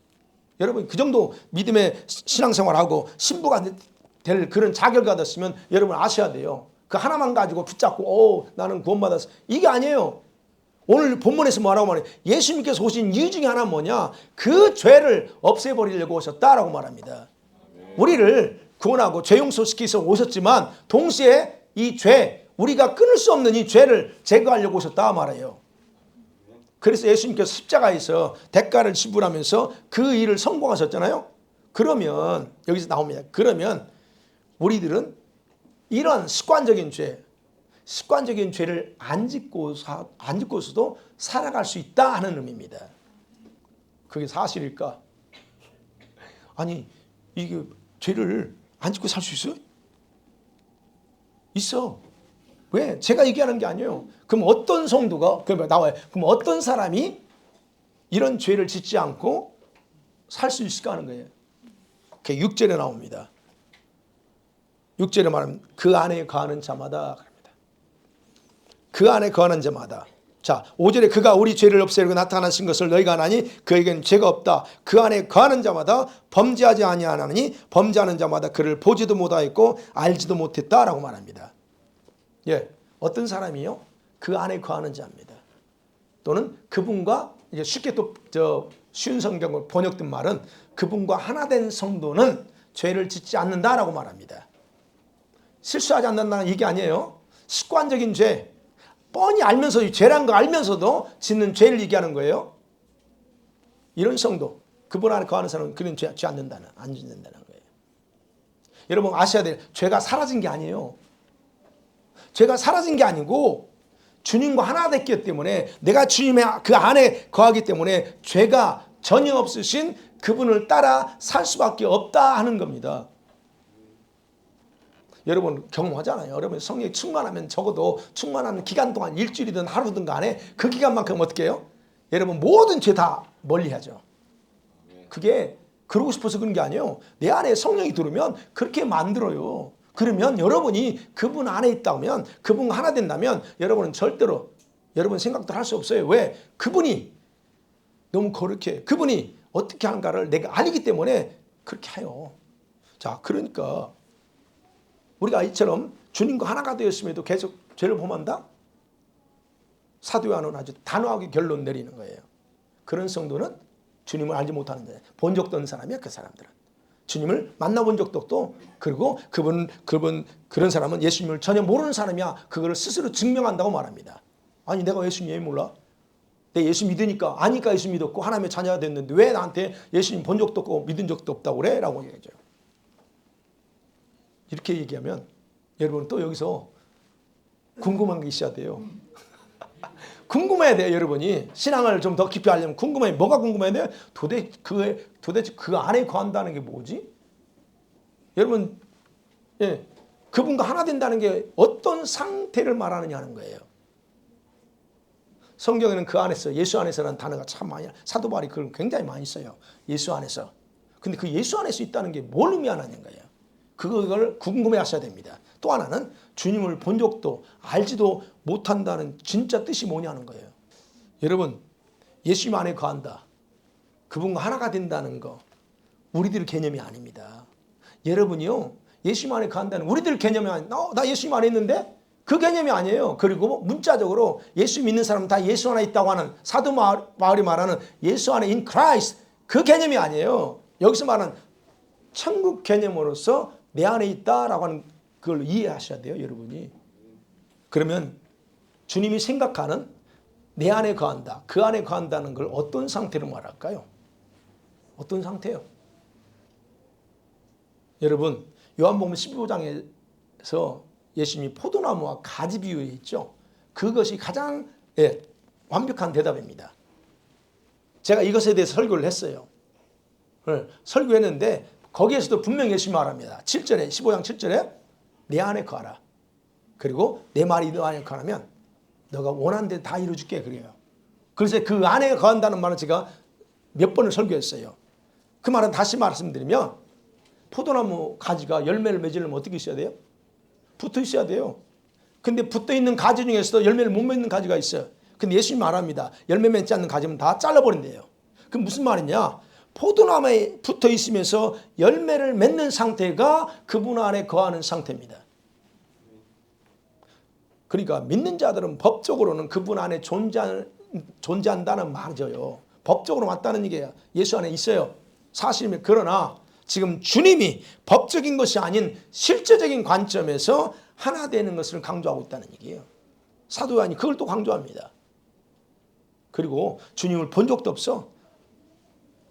여러분 그 정도 믿음의 신앙생활하고 신부가 될 그런 자격을 가졌으면 여러분 아셔야 돼요. 그 하나만 가지고 붙잡고 나는 구원받았어. 이게 아니에요. 오늘 본문에서 뭐라고 말해요? 예수님께서 오신 이유 중에 하나는 뭐냐? 그 죄를 없애버리려고 오셨다라고 말합니다. 우리를 구원하고 죄 용서시키기 위해서 오셨지만 동시에 이 죄, 우리가 끊을 수 없는 이 죄를 제거하려고 오셨다 말해요. 그래서 예수님께서 십자가에서 대가를 지불하면서 그 일을 성공하셨잖아요. 그러면 여기서 나옵니다. 그러면 우리들은 이런 습관적인 죄를 안 짓고서도 살아갈 수 있다 하는 의미입니다. 그게 사실일까? 아니 이게 죄를 안 짓고 살 수 있어요? 있어. 왜? 제가 얘기하는 게 아니에요. 그럼 어떤 성도가 나와요? 그럼 어떤 사람이 이런 죄를 짓지 않고 살 수 있을까 하는 거예요. 그게 6절에 나옵니다. 6절에 말하면 그 안에 거하는 자마다 그럽니다. 그 안에 거하는 자마다. 자, 5절에 그가 우리 죄를 없애려고 나타나신 것을 너희가 아나니 그에게는 죄가 없다. 그 안에 거하는 자마다 범죄하지 아니하나니 범죄하는 자마다 그를 보지도 못하였고 알지도 못했다라고 말합니다. 예, 어떤 사람이요? 그 안에 거하는 자입니다. 또는 그분과 이제 쉽게 또 쉬운 성경을 번역된 말은 그분과 하나 된 성도는 죄를 짓지 않는다라고 말합니다. 실수하지 않는다는 얘기 아니에요. 습관적인 죄, 뻔히 알면서 죄란 거 알면서도 짓는 죄를 얘기하는 거예요. 이런 성도, 그분 안에 거하는 사람은 그런 죄 안 짓는다는 거예요. 여러분 아셔야 돼요. 죄가 사라진 게 아니에요. 죄가 사라진 게 아니고 주님과 하나 됐기 때문에 내가 주님의 그 안에 거하기 때문에 죄가 전혀 없으신 그분을 따라 살 수밖에 없다 하는 겁니다. 여러분 경험하잖아요. 여러분 성령이 충만하면 적어도 충만한 기간 동안 일주일이든 하루든 간에 그 기간만큼 어떻게 해요? 여러분 모든 죄 다 멀리하죠. 그게 그러고 싶어서 그런 게 아니에요. 내 안에 성령이 들어오면 그렇게 만들어요. 그러면 여러분이 그분 안에 있다면 그분과 하나 된다면 여러분은 절대로 여러분 생각도 할 수 없어요. 왜? 그분이 너무 거룩해. 그분이 어떻게 하는가를 내가 아니기 때문에 그렇게 해요. 자, 그러니까 우리가 이처럼 주님과 하나가 되었음에도 계속 죄를 범한다? 사도 요한은 아주 단호하게 결론 내리는 거예요. 그런 성도는 주님을 알지 못하는 자예요. 본 적도 없는 사람이야, 그 사람들은. 주님을 만나본 적도 없고, 그리고 그런 사람은 예수님을 전혀 모르는 사람이야. 그거를 스스로 증명한다고 말합니다. 아니, 내가 예수님 왜 몰라? 내 예수 믿으니까, 아니까 예수 믿었고, 하나님의 자녀가 됐는데, 왜 나한테 예수님 본 적도 없고, 믿은 적도 없다고 그래? 라고 얘기하죠. 이렇게 얘기하면, 여러분 또 여기서 궁금한 게 있어야 돼요. 궁금해야 돼요, 여러분이. 신앙을 좀 더 깊이 알려면 궁금해요. 뭐가 궁금해야 돼요? 도대체 그 안에 거한다는 게 뭐지? 여러분, 예, 그분과 하나 된다는 게 어떤 상태를 말하느냐 하는 거예요. 성경에는 그 안에서, 예수 안에서라는 단어가 참 많이, 사도 바울이 그걸 굉장히 많이 써요. 예수 안에서. 근데 그 예수 안에서 있다는 게 뭘 의미하는 거예요? 그걸 궁금해 하셔야 됩니다. 또 하나는 주님을 본 적도 알지도 못한다는 진짜 뜻이 뭐냐는 거예요. 여러분, 예수님 안에 거한다. 그분과 하나가 된다는 거 우리들 개념이 아닙니다. 여러분이요, 예수님 안에 거한다는 우리들 개념이 아니에요. 나 예수님 안에 있는데? 그 개념이 아니에요. 그리고 문자적으로 예수 믿는 사람은 다 예수 안에 있다고 하는 사도 바울이 말하는 예수 안에 in Christ, 그 개념이 아니에요. 여기서 말하는 천국 개념으로서 내 안에 있다라고 하는 그걸 이해하셔야 돼요, 여러분이. 그러면 주님이 생각하는 내 안에 거한다, 그 안에 거한다는 걸 어떤 상태로 말할까요? 어떤 상태요? 여러분, 요한복음 15장에서 예수님이 포도나무와 가지 비유에 있죠. 그것이 가장 완벽한 대답입니다. 제가 이것에 대해서 설교를 했어요. 설교했는데 거기에서도 분명히 예수님이 말합니다. 7절에 15장 7절에 내 안에 거하라. 그리고 내 말이 너 안에 거하면 너가 원하는 데 다 이루어줄게 그래요. 그래서 그 안에 거한다는 말은 제가 몇 번을 설교했어요. 그 말은 다시 말씀드리면 포도나무 가지가 열매를 맺으려면 어떻게 있어야 돼요? 붙어 있어야 돼요. 근데 붙어 있는 가지 중에서도 열매를 못 맺는 가지가 있어요. 근데 예수님 말합니다. 열매 맺지 않는 가지면 다 잘라버린대요. 그럼 무슨 말이냐? 포도나무에 붙어 있으면서 열매를 맺는 상태가 그분 안에 거하는 상태입니다. 그러니까 믿는 자들은 법적으로는 그분 안에 존재한다는 말이죠. 법적으로 맞다는 얘기예요. 예수 안에 있어요. 사실이면. 그러나 지금 주님이 법적인 것이 아닌 실제적인 관점에서 하나 되는 것을 강조하고 있다는 얘기예요. 사도 요한이 그걸 또 강조합니다. 그리고 주님을 본 적도 없어.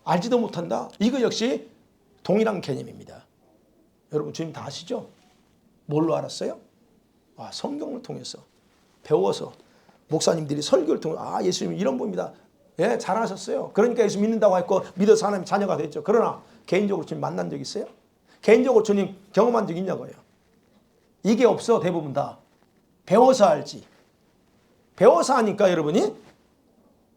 알지도 못한다. 이거 역시 동일한 개념입니다. 여러분 주님 다 아시죠? 뭘로 알았어요? 성경을 통해서 배워서 목사님들이 설교를 통해 예수님 이런 분입니다. 예, 잘하셨어요. 그러니까 예수 믿는다고 했고 믿어서 하나님 자녀가 됐죠. 그러나 개인적으로 주님 만난 적 있어요? 개인적으로 주님 경험한 적 있냐고요. 이게 없어. 대부분 다 배워서 알지. 배워서 하니까 여러분이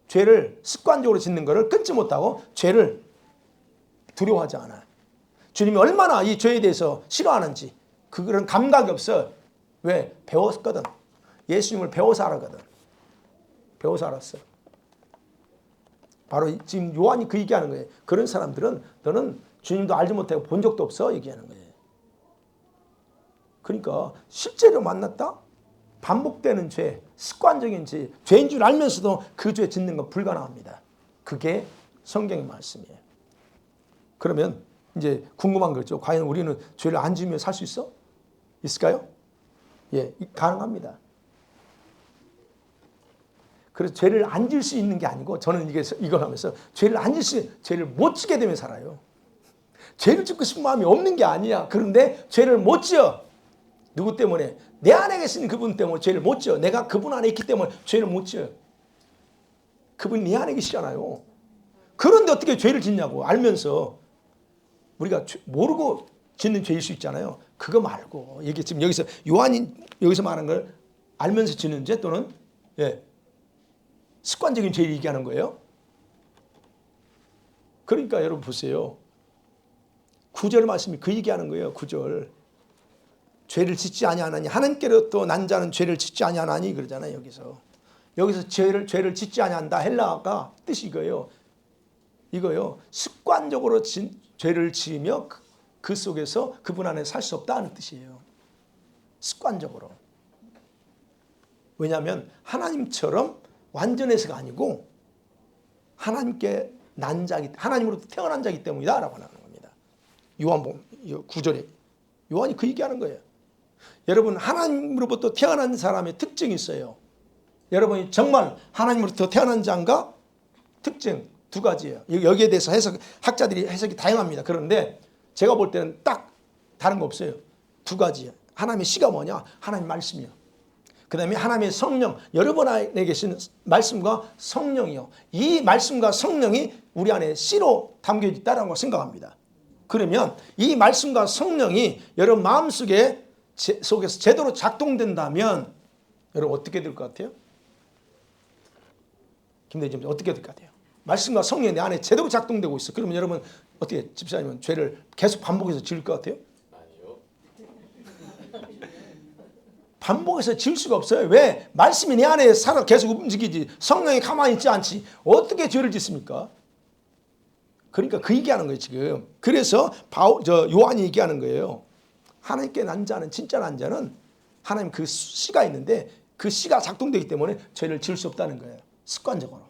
죄를 습관적으로 짓는 것을 끊지 못하고 죄를 두려워하지 않아요. 주님이 얼마나 이 죄에 대해서 싫어하는지 그런 감각이 없어요. 왜? 배웠거든. 예수님을 배워서 알았거든. 배워서 알았어. 바로 지금 요한이 그 얘기하는 거예요. 그런 사람들은 너는 주님도 알지 못하고 본 적도 없어 얘기하는 거예요. 그러니까 실제로 만났다? 반복되는 죄, 습관적인 죄, 죄인 줄 알면서도 그 죄 짓는 건 불가능합니다. 그게 성경의 말씀이에요. 그러면 이제 궁금한 거죠. 과연 우리는 죄를 안 지으며 살 수 있어? 있을까요? 예, 가능합니다. 그래서 죄를 안 지을 수 있는 게 아니고 저는 이걸 하면서 죄를 안 지을 죄를 못 지게 되면 살아요. 죄를 짓고 싶은 마음이 없는 게 아니야. 그런데 죄를 못 지어. 누구 때문에? 내 안에 계신 그분 때문에 죄를 못 지어. 내가 그분 안에 있기 때문에 죄를 못 지어. 그분이 내 안에 계시잖아요. 그런데 어떻게 죄를 짓냐고. 알면서 우리가 모르고 짓는 죄일 수 있잖아요. 그거 말고 이게 지금 여기서 요한이 여기서 말하는 걸 알면서 짓는 죄 또는 습관적인 죄를 얘기하는 거예요. 그러니까 여러분 보세요. 9절 말씀이 그 얘기하는 거예요. 9절. 죄를 짓지 아니하나니 하나님께로부터 난 자는 죄를 짓지 아니하나니 그러잖아요. 여기서 죄를 짓지 아니한다. 헬라어가 뜻이 이거요. 습관적으로 죄를 지으며 그 속에서 그분 안에 살 수 없다는 뜻이에요. 습관적으로. 왜냐하면 하나님처럼 완전해서가 아니고 하나님께 난 자기, 하나님으로부터 태어난 자기 때문이다 라고 하는 겁니다. 요한복음 9절에 요한이 그 얘기하는 거예요. 여러분 하나님으로부터 태어난 사람의 특징이 있어요. 여러분이 정말 하나님으로부터 태어난 자인가? 특징 두 가지예요. 여기에 대해서 학자들이 해석이 다양합니다. 그런데 제가 볼 때는 딱 다른 거 없어요. 두 가지예요. 하나님의 씨가 뭐냐? 하나님 말씀이요. 그 다음에 하나님의 성령, 여러분 안에 계신 말씀과 성령이요. 이 말씀과 성령이 우리 안에 씨로 담겨 있다는 걸 생각합니다. 그러면 이 말씀과 성령이 여러분 마음속에서 제대로 작동된다면 여러분 어떻게 될 것 같아요? 김대중 어떻게 될 것 같아요? 말씀과 성령이 내 안에 제대로 작동되고 있어. 그러면 여러분 어떻게 집사님은 죄를 계속 반복해서 지을 것 같아요? 아니요. 반복해서 지을 수가 없어요. 왜? 말씀이 내 안에 살아 계속 움직이지. 성령이 가만히 있지 않지. 어떻게 죄를 짓습니까? 그러니까 그 얘기하는 거예요 지금. 그래서 요한이 얘기하는 거예요. 하나님께 난 자는 진짜 난 자는 하나님 그 씨가 있는데 그 씨가 작동되기 때문에 죄를 지을 수 없다는 거예요. 습관적으로.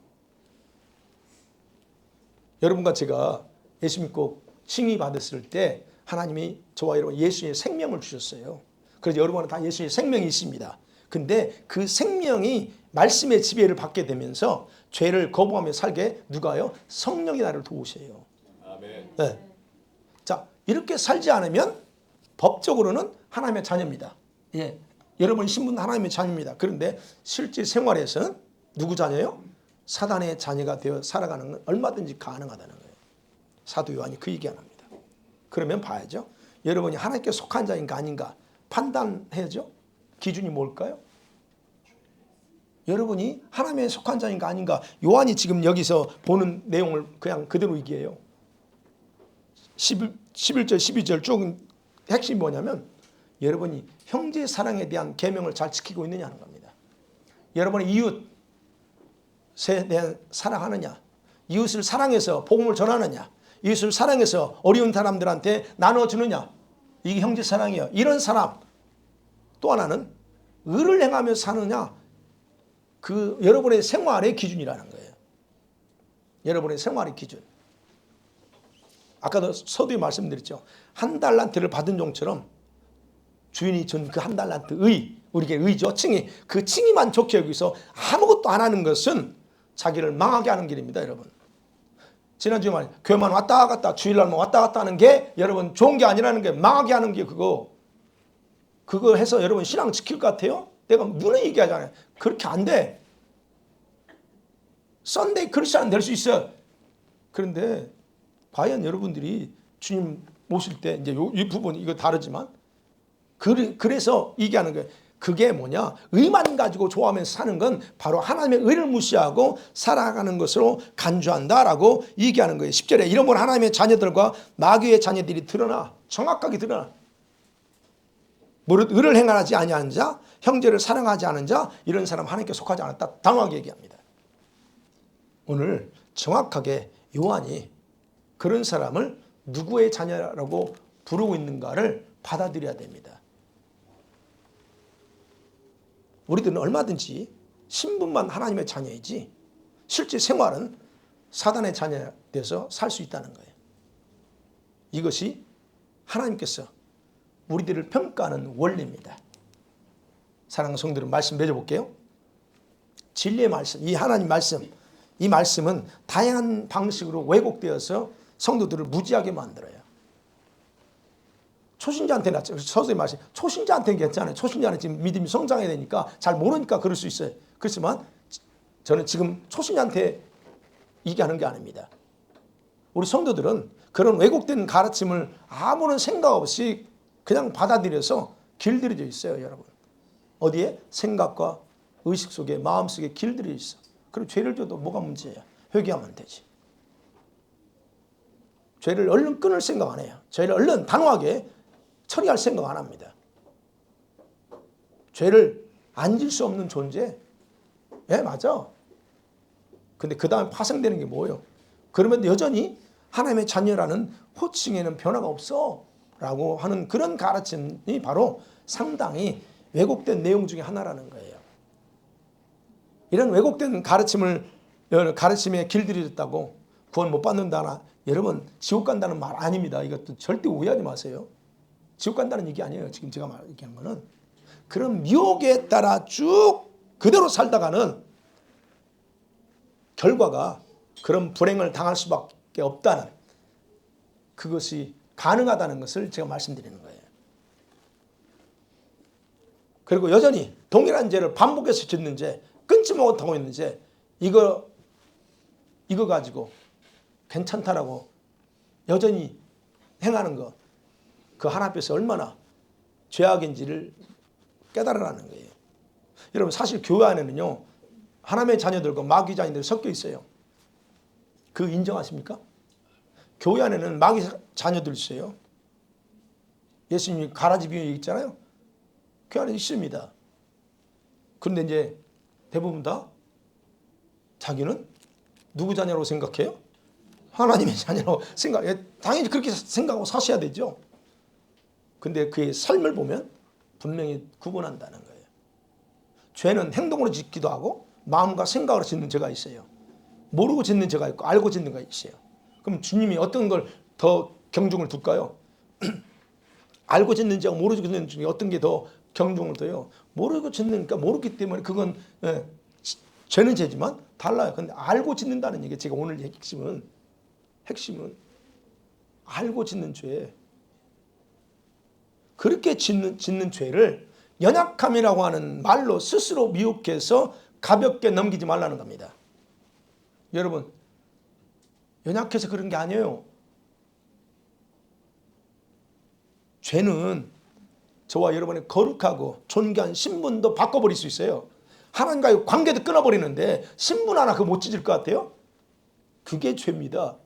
여러분과 제가 예수 믿고 칭의 받았을 때 하나님이 저와 여러분 예수의 생명을 주셨어요. 그래서 여러분은 다 예수의 생명이 있습니다. 근데 그 생명이 말씀의 지배를 받게 되면서 죄를 거부하며 살게 누가요? 성령이 나를 도우셔요. 아멘. 네. 자, 이렇게 살지 않으면 법적으로는 하나님의 자녀입니다. 예. 여러분 신분 하나님의 자녀입니다. 그런데 실제 생활에서는 누구 자녀요? 사단의 자녀가 되어 살아가는 건 얼마든지 가능하다는 거예요. 사도 요한이 그 얘기 안 합니다. 그러면 봐야죠. 여러분이 하나님께 속한 자인가 아닌가 판단해야죠. 기준이 뭘까요? 여러분이 하나님에 속한 자인가 아닌가. 요한이 지금 여기서 보는 내용을 그냥 그대로 얘기해요. 11절 12절 쭉 핵심이 뭐냐면 여러분이 형제 사랑에 대한 계명을 잘 지키고 있느냐는 겁니다. 여러분의 이웃 대한 사랑하느냐, 이웃을 사랑해서 복음을 전하느냐, 이웃을 사랑해서 어려운 사람들한테 나눠주느냐, 이게 형제 사랑이에요. 이런 사람. 또 하나는 의를 행하며 사느냐, 그 여러분의 생활의 기준이라는 거예요. 여러분의 생활의 기준. 아까도 서두에 말씀드렸죠. 한 달란트를 받은 종처럼 주인이 준 그 한 달란트 우리에게 의죠. 칭의. 그 칭의만 좋게 여기서 아무것도 안 하는 것은 자기를 망하게 하는 길입니다, 여러분. 지난주에 말 교회만 왔다 갔다 주일날만 왔다 갔다 하는 게 여러분 좋은 게 아니라는 게, 망하게 하는 게 그거 해서 여러분 신앙 지킬 것 같아요? 내가 눈에 얘기하잖아요. 그렇게 안 돼. 썬데이 크리스찬 될 수 있어요. 그런데 과연 여러분들이 주님 모실 때 이제 이 부분 이거 다르지만 그래서 얘기하는 거예요. 그게 뭐냐? 의만 가지고 좋아하면서 사는 건 바로 하나님의 의를 무시하고 살아가는 것으로 간주한다라고 얘기하는 거예요. 10절에 이러므로 하나님의 자녀들과 마귀의 자녀들이 드러나, 정확하게 드러나. 무릇 의를 행하지 아니하는 자, 형제를 사랑하지 않은 자, 이런 사람 하나님께 속하지 않았다. 단호하게 얘기합니다. 오늘 정확하게 요한이 그런 사람을 누구의 자녀라고 부르고 있는가를 받아들여야 됩니다. 우리들은 얼마든지 신분만 하나님의 자녀이지 실제 생활은 사단의 자녀 돼서 살 수 있다는 거예요. 이것이 하나님께서 우리들을 평가하는 원리입니다. 사랑하는 성도들, 말씀 맺어볼게요. 진리의 말씀, 이 하나님 말씀, 이 말씀은 다양한 방식으로 왜곡되어서 성도들을 무지하게 만들어요. 초신자한테는 서서히 말씀, 초신자한테는 괜찮아요. 초신자는 지금 믿음이 성장해야 되니까 잘 모르니까 그럴 수 있어요. 그렇지만 저는 지금 초신자한테 얘기하는 게 아닙니다. 우리 성도들은 그런 왜곡된 가르침을 아무런 생각 없이 그냥 받아들여서 길들여져 있어요, 여러분. 어디에? 생각과 의식 속에, 마음 속에 길들여져 있어. 그리고 죄를 져도 뭐가 문제예요? 회개하면 되지. 죄를 얼른 끊을 생각 안 해요. 죄를 얼른 단호하게 처리할 생각 안 합니다. 죄를 안 질 수 없는 존재. 예, 맞아. 근데 그 다음에 파생되는 게 뭐예요? 그러면 여전히 하나님의 자녀라는 호칭에는 변화가 없어 라고 하는 그런 가르침이 바로 상당히 왜곡된 내용 중에 하나라는 거예요. 이런 왜곡된 가르침에 길들여졌다고 구원 못 받는다나, 여러분 지옥 간다는 말 아닙니다. 이것도 절대 오해하지 마세요. 지옥 간다는 얘기 아니에요. 지금 제가 얘기하는 거는 그런 미혹에 따라 쭉 그대로 살다가는 결과가 그런 불행을 당할 수밖에 없다는, 그것이 가능하다는 것을 제가 말씀드리는 거예요. 그리고 여전히 동일한 죄를 반복해서 짓는 죄, 끊지 못하고 있는 죄, 이거 가지고 괜찮다라고 여전히 행하는 것, 그 하나님 앞에서 얼마나 죄악인지를 깨달으라는 거예요. 여러분, 사실 교회 안에는요, 하나님의 자녀들과 마귀 자녀들이 섞여 있어요. 그 인정하십니까? 교회 안에는 마귀 자녀들 있어요. 예수님이 가라지 비유 있잖아요. 교회 안에 있습니다. 그런데 이제 대부분 다 자기는 누구 자녀라고 생각해요? 하나님의 자녀라고 생각해요. 당연히 그렇게 생각하고 사셔야 되죠. 근데 그의 삶을 보면 분명히 구분한다는 거예요. 죄는 행동으로 짓기도 하고 마음과 생각으로 짓는 죄가 있어요. 모르고 짓는 죄가 있고 알고 짓는 죄가 있어요. 그럼 주님이 어떤 걸 더 경중을 둘까요? 알고 짓는 죄와 모르고 짓는 중에 어떤 게 더 경중을 둬요? 모르고 짓는니까 모르기 때문에 그건 죄는 죄지만 달라요. 근데 알고 짓는다는 얘기, 제가 오늘 핵심은 알고 짓는 죄. 그렇게 짓는 죄를 연약함이라고 하는 말로 스스로 미혹해서 가볍게 넘기지 말라는 겁니다. 여러분, 연약해서 그런 게 아니에요. 죄는 저와 여러분의 거룩하고 존귀한 신분도 바꿔버릴 수 있어요. 하나님과의 관계도 끊어버리는데 신분 하나 그거 못 찢을 것 같아요? 그게 죄입니다.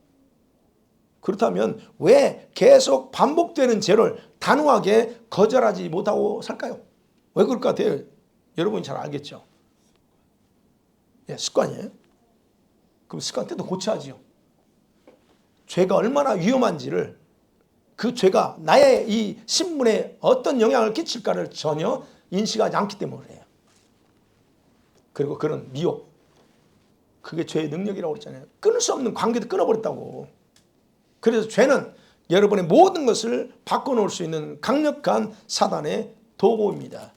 그렇다면 왜 계속 반복되는 죄를 단호하게 거절하지 못하고 살까요? 왜 그럴 것 같아요? 여러분이 잘 알겠죠? 예, 습관이에요. 그럼 습관 때도 고쳐야지요. 죄가 얼마나 위험한지를, 그 죄가 나의 이 신분에 어떤 영향을 끼칠까를 전혀 인식하지 않기 때문에 그래요. 그리고 그런 미혹, 그게 죄의 능력이라고 그랬잖아요. 끊을 수 없는 관계도 끊어버렸다고. 그래서 죄는 여러분의 모든 것을 바꿔놓을 수 있는 강력한 사단의 도구입니다.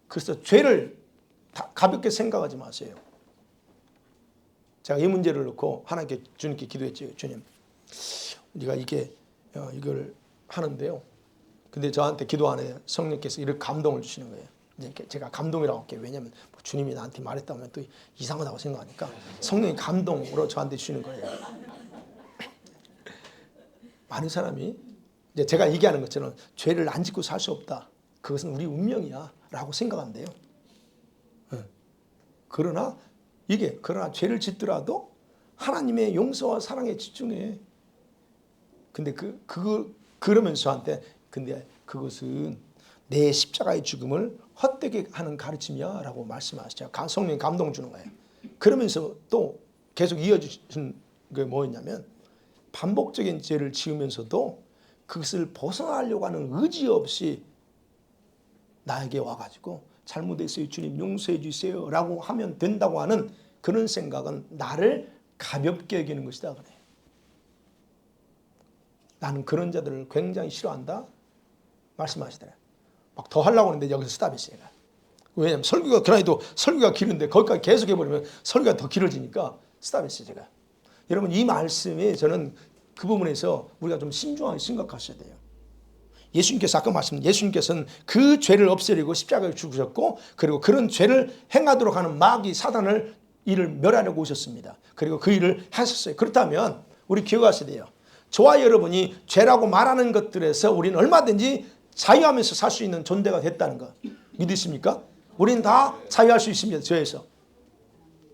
그래서 죄를 가볍게 생각하지 마세요. 제가 이 문제를 놓고 하나님께, 주님께 기도했죠. 주님, 우리가 이걸 하는데요. 근데 저한테 기도 안에 성령께서 이렇게 감동을 주시는 거예요. 이제 제가 감동이라고 할게요. 왜냐하면 주님이 나한테 말했다면 또 이상하다고 생각하니까 성령이 감동으로 저한테 주시는 거예요. 많은 사람이 이제 제가 얘기하는 것처럼 죄를 안 짓고 살 수 없다, 그것은 우리 운명이야 라고 생각한대요. 그러나 죄를 짓더라도 하나님의 용서와 사랑에 집중해. 근데 그러면서 저한테, 근데 그것은 내 십자가의 죽음을 헛되게 하는 가르침이야 라고 말씀하시죠. 성령이 감동 주는 거예요. 그러면서 또 계속 이어주신 게 뭐였냐면, 반복적인 죄를 지으면서도 그것을 벗어나려고 하는 의지 없이 나에게 와가지고 잘못했어요 주님 용서해 주세요 라고 하면 된다고 하는 그런 생각은 나를 가볍게 여기는 것이다 그래. 나는 그런 자들을 굉장히 싫어한다 말씀하시더래요. 막 더 하려고 하는데 여기서 스탑했어요. 왜냐하면 그날도 설교가 길은데 거기까지 계속 해버리면 설교가 더 길어지니까 스탑했어요. 제가. 여러분, 이 말씀에 저는 그 부분에서 우리가 좀 신중하게 생각하셔야 돼요. 예수님께서 아까 예수님께서는 그 죄를 없애려고 십자가에 죽으셨고, 그리고 그런 죄를 행하도록 하는 마귀 사단을 이를 멸하려고 오셨습니다. 그리고 그 일을 하셨어요. 그렇다면 우리 기억하셔야 돼요. 저와 여러분이 죄라고 말하는 것들에서 우리는 얼마든지 자유하면서 살 수 있는 존재가 됐다는 거 믿으십니까? 우리는 다 자유할 수 있습니다. 죄에서.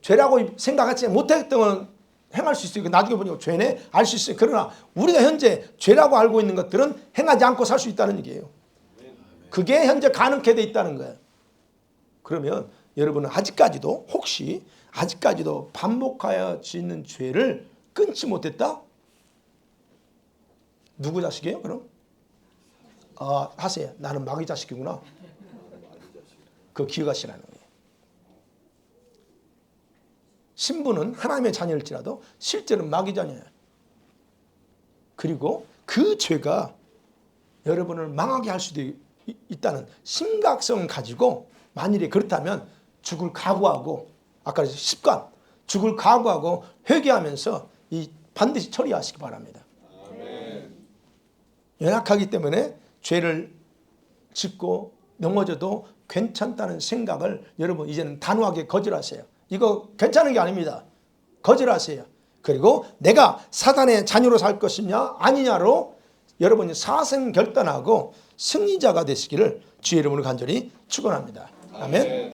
죄라고 생각하지 못했던 건 행할 수 있어요. 나중에 보니까 죄네 알 수 있어요. 그러나 우리가 현재 죄라고 알고 있는 것들은 행하지 않고 살 수 있다는 얘기예요. 그게 현재 가능케 돼 있다는 거예요. 그러면 여러분은 혹시 아직까지도 반복하여 짓는 죄를 끊지 못했다? 누구 자식이에요 그럼? 하세요. 나는 마귀 자식이구나. 그거 기억하시라는 거예요. 신부는 하나님의 자녀일지라도 실제로는 마귀 자녀예요. 그리고 그 죄가 여러분을 망하게 할 수도 있다는 심각성을 가지고, 만일에 그렇다면 죽을 각오하고, 아까 습관, 죽을 각오하고 회개하면서 반드시 처리하시기 바랍니다. 아멘. 연약하기 때문에 죄를 짓고 넘어져도 괜찮다는 생각을 여러분 이제는 단호하게 거절하세요. 이거 괜찮은 게 아닙니다. 거절하세요. 그리고 내가 사단의 자녀로 살 것이냐 아니냐로 여러분이 사생결단하고 승리자가 되시기를 주의 이름으로 간절히 축원합니다. 아멘.